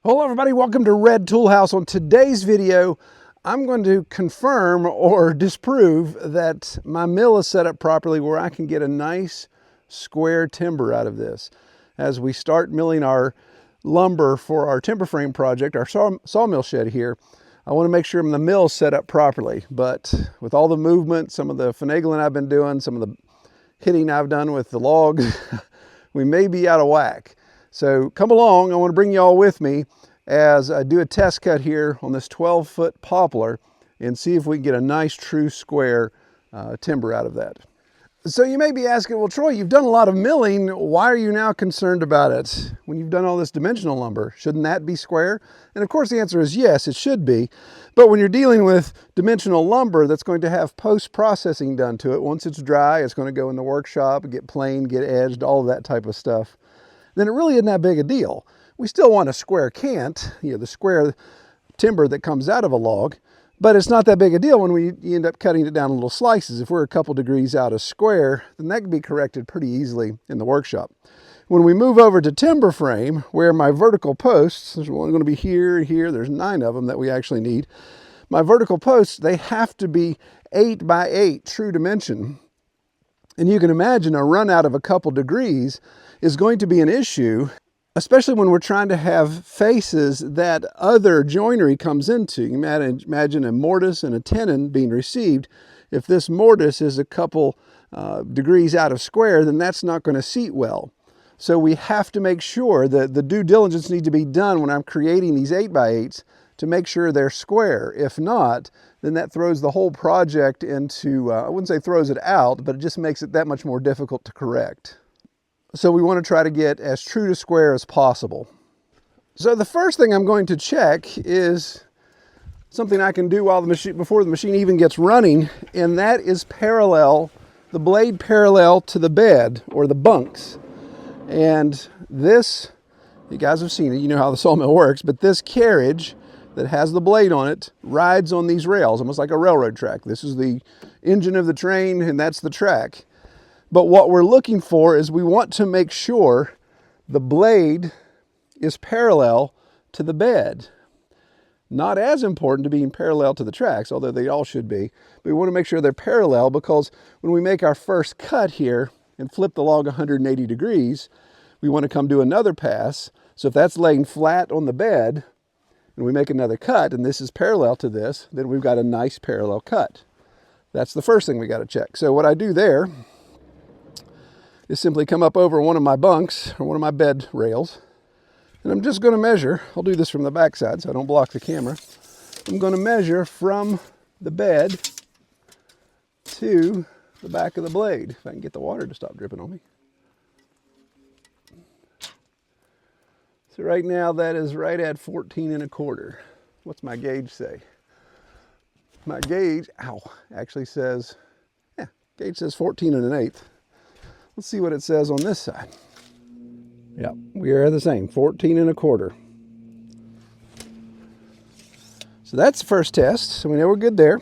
Hello everybody, welcome to Red Toolhouse. On today's video, I'm going to confirm or disprove that my mill is set up properly where I can get a nice square timber out of this. As we start milling our lumber for our timber frame project, our sawmill shed here, I want to make sure the mill is set up properly. But with all the movement, some of the finagling I've been doing, some of the hitting I've done with the logs, we may be out of whack. So come along, I want to bring you all with me as I do a test cut here on this 12-foot poplar and see if we can get a nice true square timber out of that. So you may be asking, well Troy, you've done a lot of milling, why are you now concerned about it? When you've done all this dimensional lumber, shouldn't that be square? And of course the answer is yes, it should be. But when you're dealing with dimensional lumber that's going to have post-processing done to it, once it's dry, it's going to go in the workshop, get planed, get edged, all of that type of stuff, then it really isn't that big a deal. We still want a square cant, the square timber that comes out of a log, but it's not that big a deal when you end up cutting it down in little slices. If we're a couple degrees out of square, then that can be corrected pretty easily in the workshop. When we move over to timber frame, where my vertical posts, there's one going to be here, here, there's 9 of them that we actually need. My vertical posts, they have to be 8 by 8 true dimension. And you can imagine a run out of a couple degrees is going to be an issue, especially when we're trying to have faces that other joinery comes into. You imagine a mortise and a tenon being received. If this mortise is a couple degrees out of square, then that's not going to seat well. So we have to make sure that the due diligence needs to be done when I'm creating these 8 by 8s to make sure they're square. If not, then that throws the whole project into, I wouldn't say throws it out, but it just makes it that much more difficult to correct. So we want to try to get as true to square as possible. So the first thing I'm going to check is something I can do while before the machine even gets running, and that is the blade parallel to the bed or the bunks. And this, you guys have seen it, you know how the sawmill works, but this carriage that has the blade on it rides on these rails, almost like a railroad track. This is the engine of the train, and that's the track. But what we're looking for is we want to make sure the blade is parallel to the bed. Not as important to being parallel to the tracks, although they all should be. But we want to make sure they're parallel because when we make our first cut here and flip the log 180 degrees, we want to come do another pass. So if that's laying flat on the bed and we make another cut and this is parallel to this, then we've got a nice parallel cut. That's the first thing we got to check. So what I do there is simply come up over one of my bunks or one of my bed rails, and I'm just going to measure. I'll do this from the back side so I don't block the camera. I'm going to measure from the bed to the back of the blade, if I can get the water to stop dripping on me. So right now that is right at 14 1/4. What's my gauge say? My gauge, actually says, gauge says 14 1/8. Let's see what it says on this side. Yeah, we are the same, 14 1/4. So that's the first test, so we know we're good there.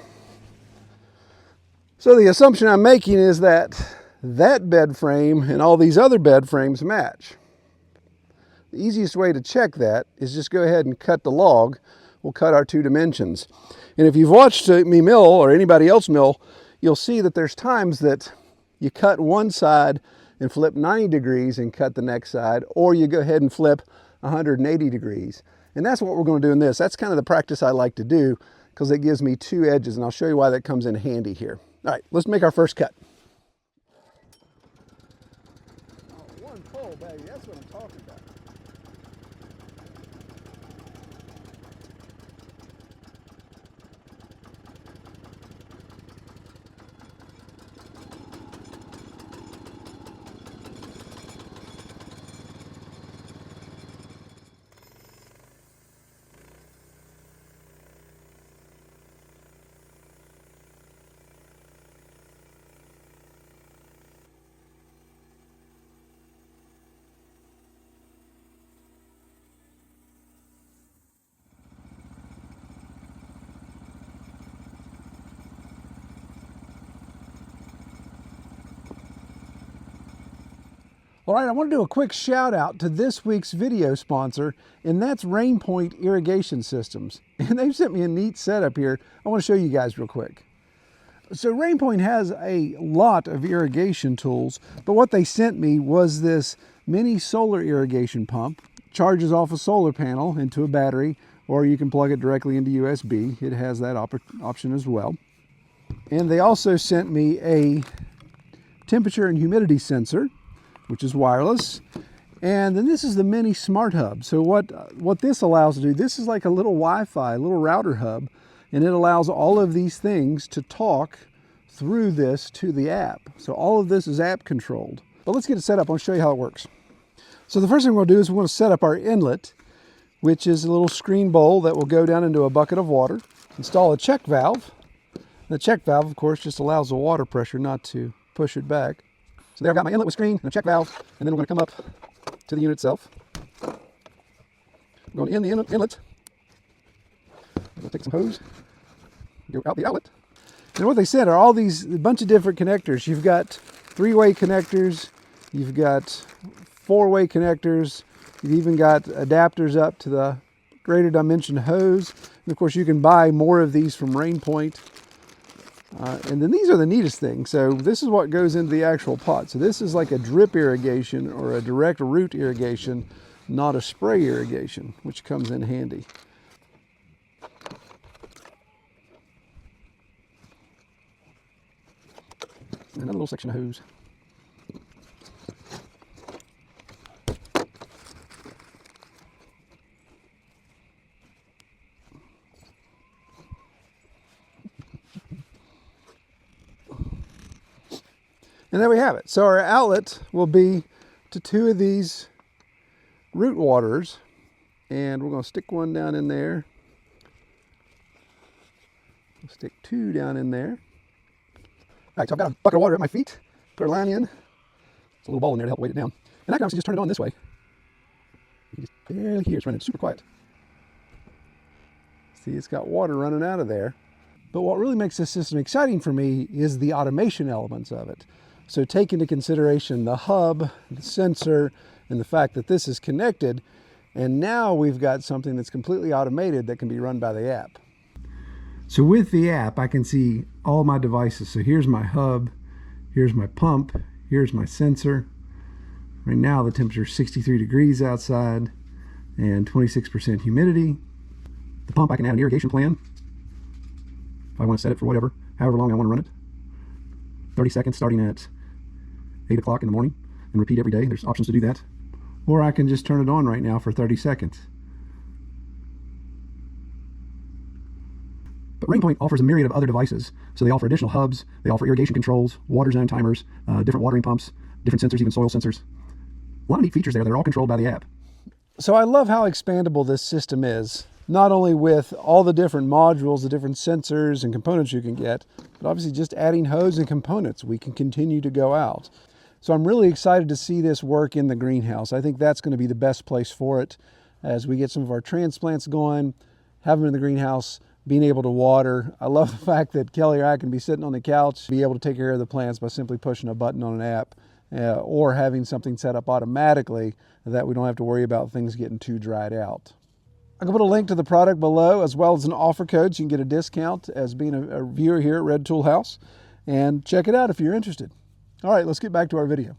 So the assumption I'm making is that bed frame and all these other bed frames match. The easiest way to check that is just go ahead and cut the log. We'll cut our 2 dimensions. And if you've watched me mill or anybody else mill, you'll see that there's times that you cut one side and flip 90 degrees and cut the next side, or you go ahead and flip 180 degrees. And that's what we're going to do in this. That's kind of the practice I like to do because it gives me 2 edges, and I'll show you why that comes in handy here. All right, let's make our first cut. Oh, one pull, baby, that's what I'm talking about. All right, I want to do a quick shout out to this week's video sponsor, and that's RainPoint Irrigation Systems. And they've sent me a neat setup here. I want to show you guys real quick. So RainPoint has a lot of irrigation tools, but what they sent me was this mini solar irrigation pump. Charges off a solar panel into a battery, or you can plug it directly into USB. It has that option as well. And they also sent me a temperature and humidity sensor, which is wireless. And then this is the mini smart hub. So what this allows to do, this is like a little Wi-Fi, a little router hub, and it allows all of these things to talk through this to the app. So all of this is app controlled. But let's get it set up. I'll show you how it works. So the first thing we'll do is we want to set up our inlet, which is a little screen bowl that will go down into a bucket of water. Install a check valve. The check valve, of course, just allows the water pressure not to push it back. So there I've got my inlet with screen and a check valve, and then we're going to come up to the unit itself. We're going in the inlet. I'm going to take some hose, go out the outlet. And what they said are all these, a bunch of different connectors. You've got 3-way connectors, you've got 4-way connectors, you've even got adapters up to the greater dimension hose. And of course you can buy more of these from RainPoint. And then these are the neatest things. So this is what goes into the actual pot. So this is like a drip irrigation or a direct root irrigation, not a spray irrigation, which comes in handy. Another little section of hose. And there we have it. So our outlet will be to 2 of these root waterers, and we're going to stick one down in there. We'll stick 2 down in there. All right, so I've got a bucket of water at my feet. Put our line in. There's a little ball in there to help weight it down. And I can obviously just turn it on this way. You can just barely hear it's running super quiet. See, it's got water running out of there. But what really makes this system exciting for me is the automation elements of it. So take into consideration the hub, the sensor, and the fact that this is connected. And now we've got something that's completely automated that can be run by the app. So with the app, I can see all my devices. So here's my hub, here's my pump, here's my sensor. Right now the temperature is 63 degrees outside and 26% humidity. The pump, I can add an irrigation plan if I want to set it for however long I want to run it. 30 seconds starting at 8 o'clock in the morning and repeat every day. There's options to do that. Or I can just turn it on right now for 30 seconds. But RainPoint offers a myriad of other devices. So they offer additional hubs, they offer irrigation controls, water zone timers, different watering pumps, different sensors, even soil sensors. A lot of neat features there. They're all controlled by the app. So I love how expandable this system is. Not only with all the different modules, the different sensors and components you can get, but obviously just adding hose and components, we can continue to go out. So I'm really excited to see this work in the greenhouse. I think that's going to be the best place for it as we get some of our transplants going, have them in the greenhouse, being able to water. I love the fact that Kelly or I can be sitting on the couch, be able to take care of the plants by simply pushing a button on an app or having something set up automatically that we don't have to worry about things getting too dried out. I can put a link to the product below as well as an offer code so you can get a discount as being a viewer here at Red Tool House. And check it out if you're interested. All right, let's get back to our video.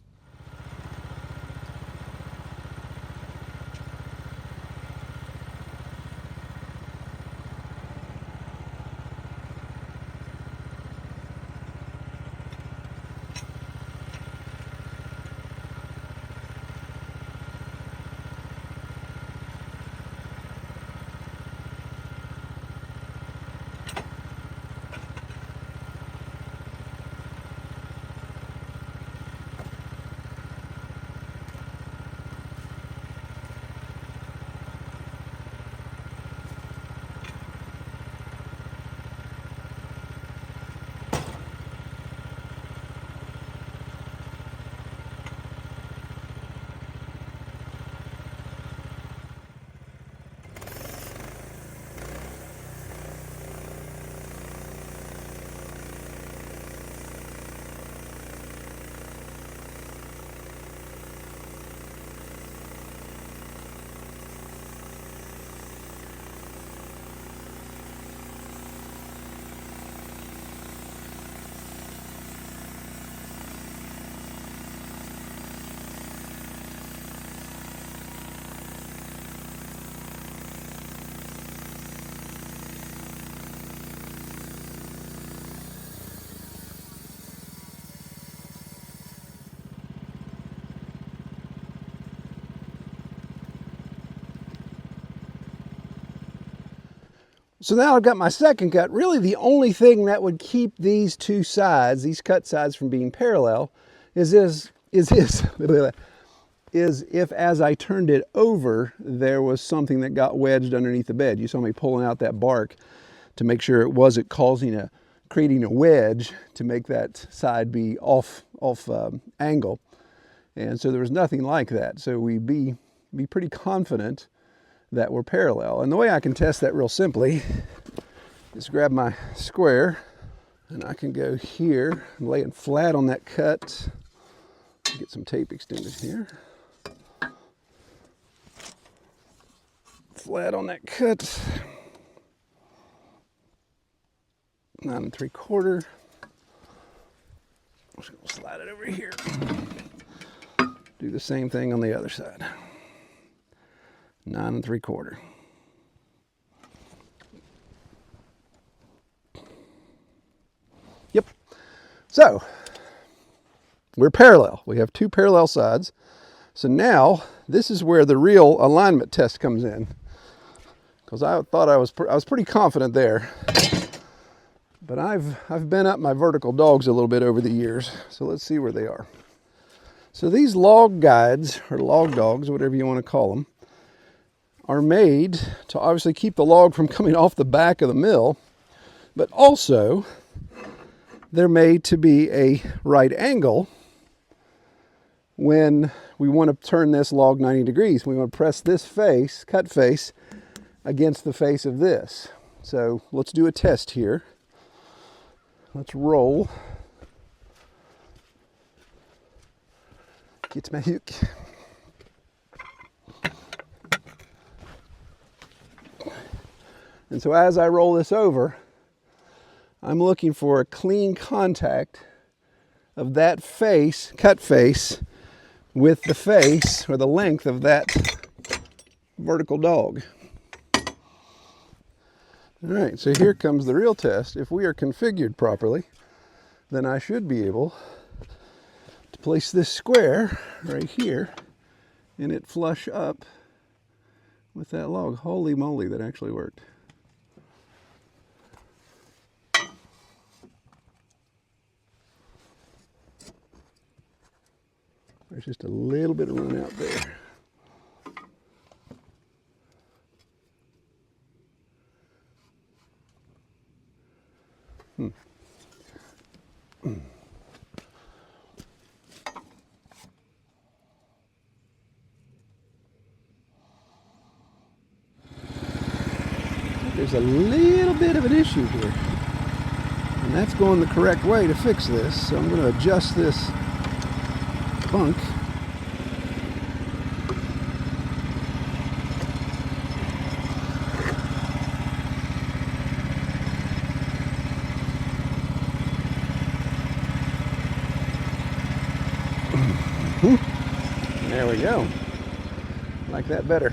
So now I've got my second cut. Really the only thing that would keep these two sides, these cut sides, from being parallel is if as I turned it over, there was something that got wedged underneath the bed. You saw me pulling out that bark to make sure it wasn't creating a wedge to make that side be off angle. And so there was nothing like that. So we'd be pretty confident that we're parallel. And the way I can test that real simply is grab my square, and I can go here, I'm laying flat on that cut. Get some tape extended here. Flat on that cut. 9 3/4. I'm just gonna slide it over here. Do the same thing on the other side. 9 3/4. Yep. So we're parallel. We have two parallel sides. So now this is where the real alignment test comes in, because I thought I was pretty confident there. But I've been up my vertical dogs a little bit over the years. So let's see where they are. So these log guides, or log dogs, whatever you want to call them, are made to obviously keep the log from coming off the back of the mill, but also they're made to be a right angle when we want to turn this log 90 degrees. We want to press this face, cut face, against the face of this. So let's do a test here. Let's roll. Get my hook. And so as I roll this over, I'm looking for a clean contact of that face, cut face, with the face or the length of that vertical dog. All right, so here comes the real test. If we are configured properly, then I should be able to place this square right here and it flush up with that log. Holy moly, that actually worked. There's just a little bit of run out there. There's a little bit of an issue here, and that's going the correct way to fix this. So I'm going to adjust this bunk. There we go. Like that better.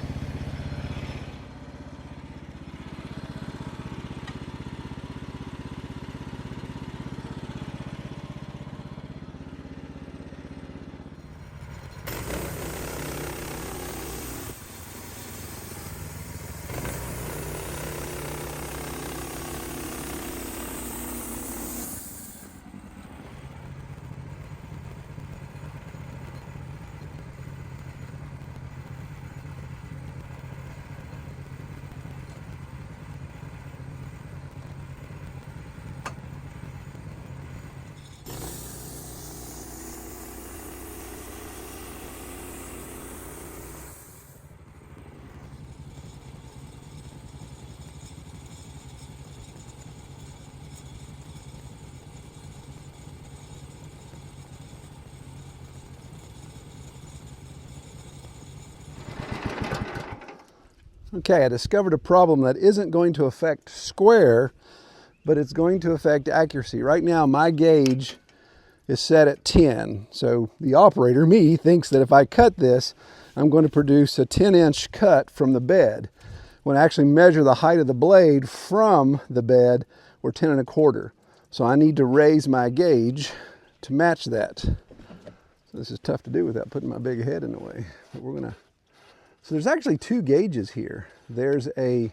Okay, I discovered a problem that isn't going to affect square, but it's going to affect accuracy. Right now, my gauge is set at 10. So the operator, me, thinks that if I cut this, I'm going to produce a 10-inch cut from the bed. When I actually measure the height of the blade from the bed, we're 10 1/4. So I need to raise my gauge to match that. So this is tough to do without putting my big head in the way, but we're gonna. So there's actually two gauges here. There's a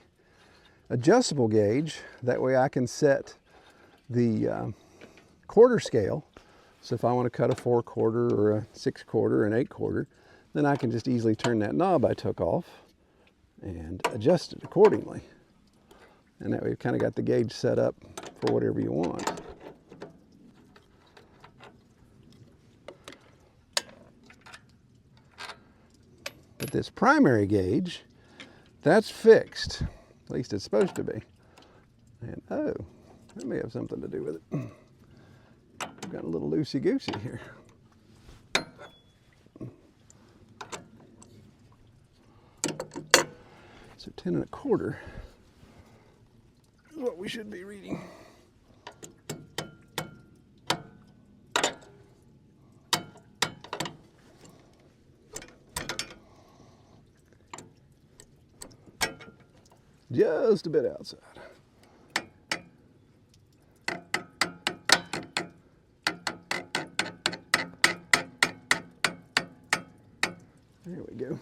adjustable gauge. That way I can set the quarter scale. So if I want to cut a 4/4 or a 6/4 or an 8/4, then I can just easily turn that knob I took off and adjust it accordingly. And that way you've kind of got the gauge set up for whatever you want. But this primary gauge, that's fixed. At least it's supposed to be. And oh, that may have something to do with it. I've got a little loosey-goosey here. So 10 1/4 is what we should be reading. Just a bit outside. There we go.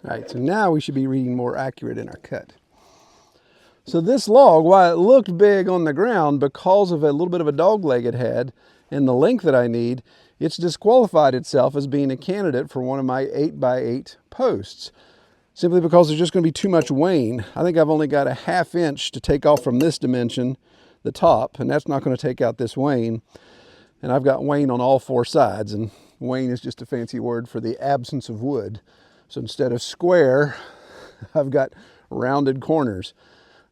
All right, so now we should be reading more accurate in our cut. So this log, while it looked big on the ground because of a little bit of a dog leg it had and the length that I need, it's disqualified itself as being a candidate for one of my 8x8 posts, simply because there's just going to be too much wane. I think I've only got a 1/2 inch to take off from this dimension, the top, and that's not going to take out this wane. And I've got wane on all 4 sides, and wane is just a fancy word for the absence of wood. So instead of square, I've got rounded corners.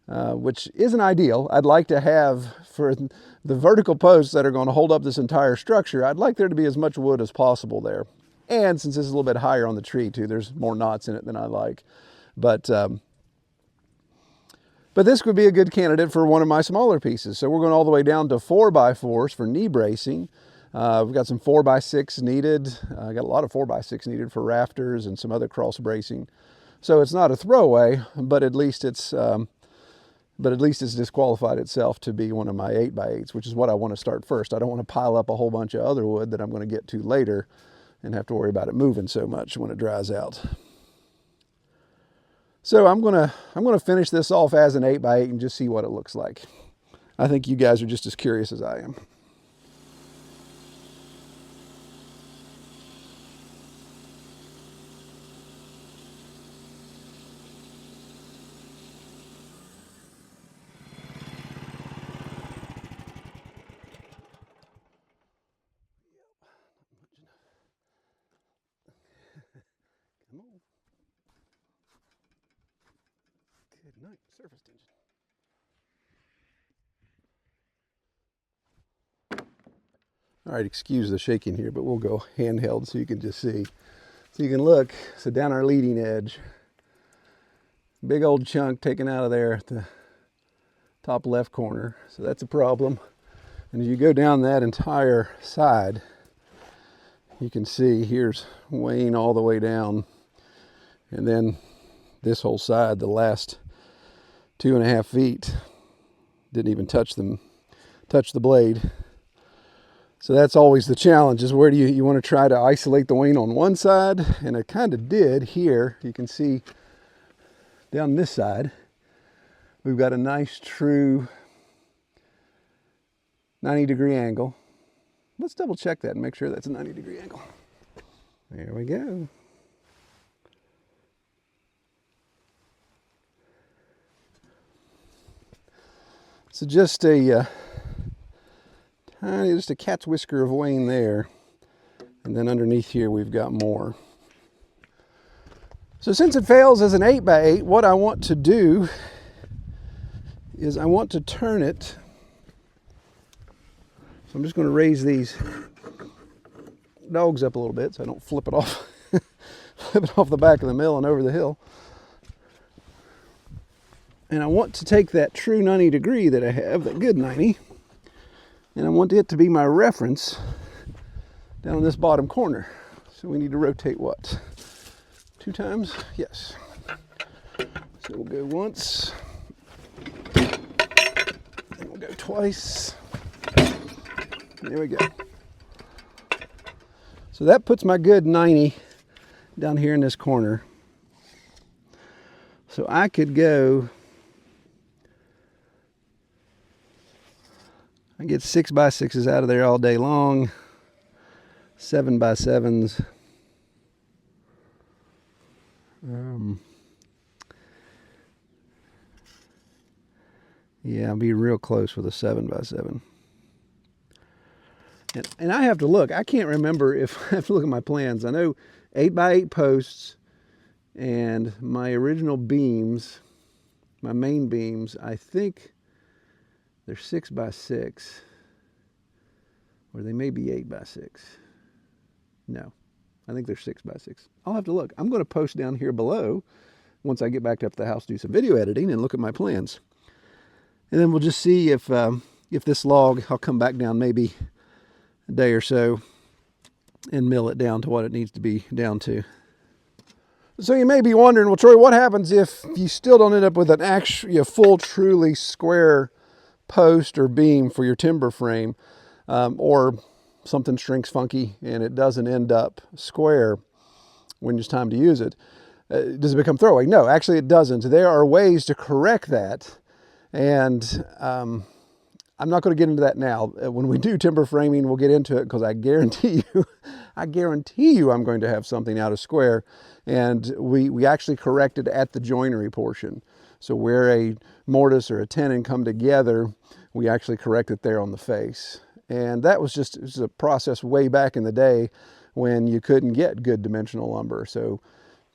Which isn't ideal. I'd like to have, for the vertical posts that are going to hold up this entire structure, I'd like there to be as much wood as possible there. And since this is a little bit higher on the tree too, there's more knots in it than I like. But this could be a good candidate for one of my smaller pieces. So we're going all the way down to 4x4s for knee bracing. We've got some 4x6 needed. I got a lot of 4x6 needed for rafters and some other cross bracing. So it's not a throwaway, but at least it's disqualified itself to be one of my 8x8s, which is what I want to start first. I don't want to pile up a whole bunch of other wood that I'm going to get to later and have to worry about it moving so much when it dries out. So I'm going to finish this off as an 8x8 and just see what it looks like. I think you guys are just as curious as I am. Come on. Good night, surface tension. All right, excuse the shaking here, but we'll go handheld so you can just see. So you can look, so down our leading edge, big old chunk taken out of there at the top left corner. So that's a problem. And as you go down that entire side, you can see here's wane all the way down. And then this whole side, the last 2.5 feet, didn't even touch the blade. So that's always the challenge, is where do you want to try to isolate the wane on one side, and it kind of did here. You can see down this side, we've got a nice true 90-degree angle. Let's double check that and make sure that's a 90-degree angle. There we go. So just a cat's whisker of wane there, and then underneath here we've got more. So since it fails as an 8x8, what I want to do is I want to turn it. So I'm just going to raise these dogs up a little bit so I don't flip it off, flip it off the back of the mill and over the hill. And I want to take that true 90 degree that I have, that good 90, and I want it to be my reference down in this bottom corner. So we need to rotate what? 2 times? Yes. So we'll go once, and we'll go twice. There we go. So that puts my good 90 down here in this corner. So I could go, I get 6x6s out of there all day long, 7x7s. Yeah, I'll be real close with a 7x7. And I have to look. I can't remember if I have to look at my plans. I know 8x8 posts and my original beams, my main beams, I think they're 6x6, or they may be 8x6. No, I think they're 6x6. I'll have to look. I'm going to post down here below once I get back up to the house, do some video editing, and look at my plans. And then we'll just see if this log, I'll come back down maybe a day or so and mill it down to what it needs to be down to. So you may be wondering, well, Troy, what happens if you still don't end up with an actual full, truly square post or beam for your timber frame, or something shrinks funky and it doesn't end up square when it's time to use it? Does it become throwaway? No, actually it doesn't. There are ways to correct that. And I'm not going to get into that now. When we do timber framing, we'll get into it, because I guarantee you I'm going to have something out of square. And we actually corrected at the joinery portion. So where a mortise or a tenon come together, we actually correct it there on the face. And that was just, it was a process way back in the day when you couldn't get good dimensional lumber. So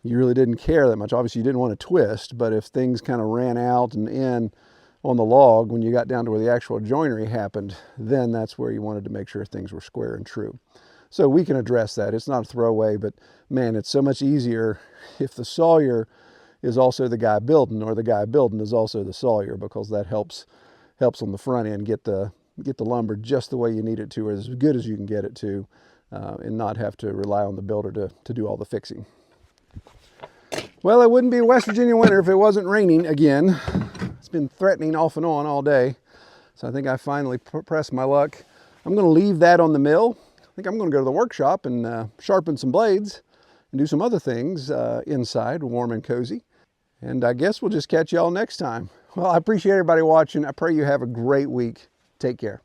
you really didn't care that much. Obviously you didn't want to twist, but if things kind of ran out and in on the log, when you got down to where the actual joinery happened, then that's where you wanted to make sure things were square and true. So we can address that. It's not a throwaway, but man, it's so much easier if the sawyer is also the guy building, or the guy building is also the sawyer, because that helps on the front end get the lumber just the way you need it to, or as good as you can get it to, and not have to rely on the builder to do all the fixing. Well, it wouldn't be a West Virginia winter if it wasn't raining again. It's been threatening off and on all day. So I think I finally pressed my luck. I'm going to leave that on the mill. I think I'm going to go to the workshop and sharpen some blades and do some other things inside, warm and cozy. And I guess we'll just catch y'all next time. Well, I appreciate everybody watching. I pray you have a great week. Take care.